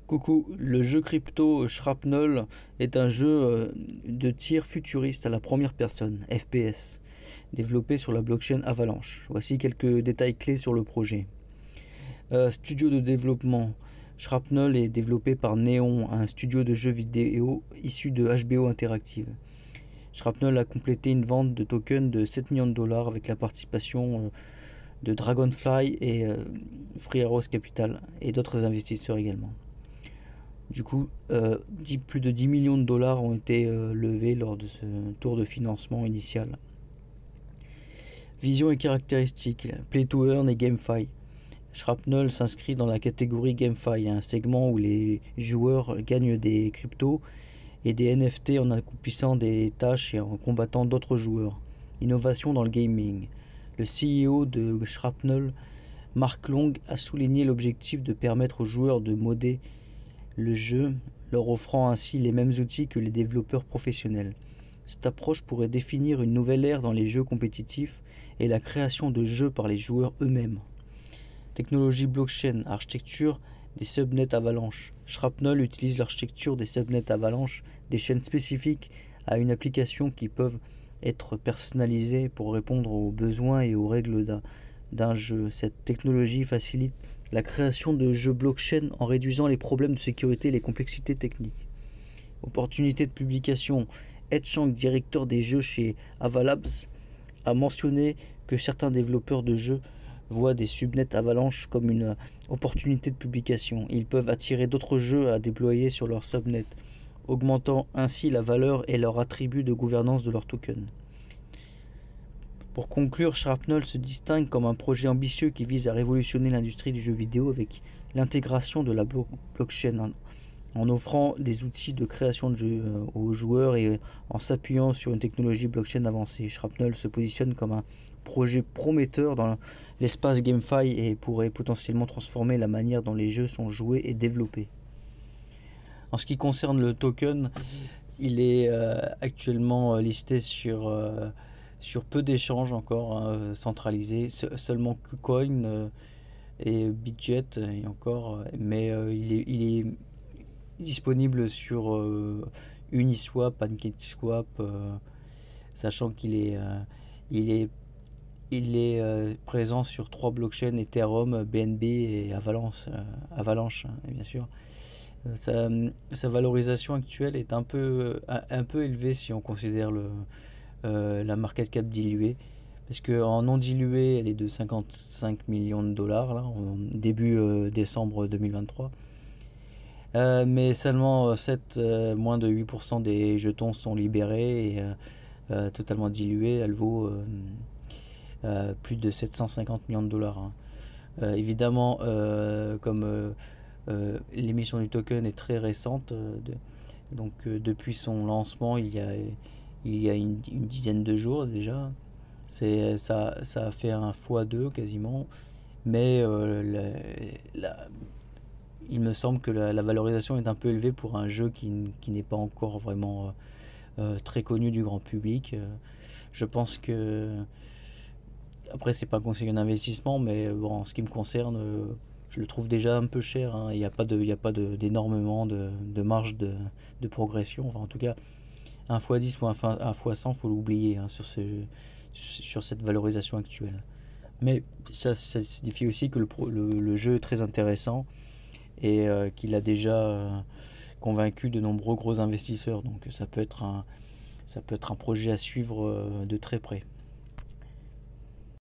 Coucou, le jeu crypto Shrapnel est un jeu de tir futuriste à la première personne, FPS, développé sur la blockchain Avalanche. Voici quelques détails clés sur le projet. Studio de développement. Shrapnel est développé par Neon, un studio de jeux vidéo issu de HBO Interactive. Shrapnel a complété une vente de tokens de 7 millions de dollars avec la participation de Dragonfly et Free Arrows Capital et d'autres investisseurs également. Du coup, plus de 10 millions de dollars ont été levés lors de ce tour de financement initial. Vision et caractéristiques, Play to Earn et GameFi. Shrapnel s'inscrit dans la catégorie GameFi, un segment où les joueurs gagnent des cryptos et des NFT en accomplissant des tâches et en combattant d'autres joueurs. Innovation dans le gaming. Le CEO de Shrapnel, Mark Long, a souligné l'objectif de permettre aux joueurs de modder le jeu, leur offrant ainsi les mêmes outils que les développeurs professionnels. Cette approche pourrait définir une nouvelle ère dans les jeux compétitifs et la création de jeux par les joueurs eux-mêmes. Technologie blockchain, architecture des subnets Avalanche. Shrapnel utilise l'architecture des subnets Avalanche, des chaînes spécifiques à une application qui peuvent être personnalisées pour répondre aux besoins et aux règles d'un jeu. Cette technologie facilite la création de jeux blockchain en réduisant les problèmes de sécurité et les complexités techniques. Opportunité de publication. Ed Chang, directeur des jeux chez Avalabs, a mentionné que certains développeurs de jeux voient des subnets Avalanche comme une opportunité de publication. Ils peuvent attirer d'autres jeux à déployer sur leur subnet, augmentant ainsi la valeur et leur attribut de gouvernance de leurs tokens. Pour conclure, Shrapnel se distingue comme un projet ambitieux qui vise à révolutionner l'industrie du jeu vidéo avec l'intégration de la blockchain en offrant des outils de création de jeux aux joueurs et en s'appuyant sur une technologie blockchain avancée. Shrapnel se positionne comme un projet prometteur dans l'espace GameFi et pourrait potentiellement transformer la manière dont les jeux sont joués et développés. En ce qui concerne le token, il est actuellement listé sur peu d'échanges encore centralisés, seulement KuCoin et Bitget et encore, mais il est disponible sur Uniswap, PancakeSwap, sachant qu'il est présent sur 3 blockchains, Ethereum, BNB et Avalanche, bien sûr. Sa valorisation actuelle est un peu élevée si on considère la market cap diluée, parce qu'en non dilué elle est de 55 millions de dollars là, en début décembre 2023. Mais seulement moins de 8% des jetons sont libérés et totalement dilués. Elle vaut plus de 750 millions de dollars. Évidemment, comme l'émission du token est très récente, donc depuis son lancement il y a une dizaine de jours déjà, ça a fait un x2 quasiment, mais il me semble que la valorisation est un peu élevée pour un jeu qui n'est pas encore vraiment très connu du grand public. Je pense que, après c'est pas un conseil d'investissement, mais bon, en ce qui me concerne, je le trouve déjà un peu cher, hein. Il n'y a pas d'énormément de marge de progression. Enfin, en tout cas, un x10 ou un x100, faut l'oublier, hein, sur cette valorisation actuelle. Mais ça signifie aussi que le jeu est très intéressant et qu'il a déjà convaincu de nombreux gros investisseurs. Donc ça peut être un projet à suivre de très près.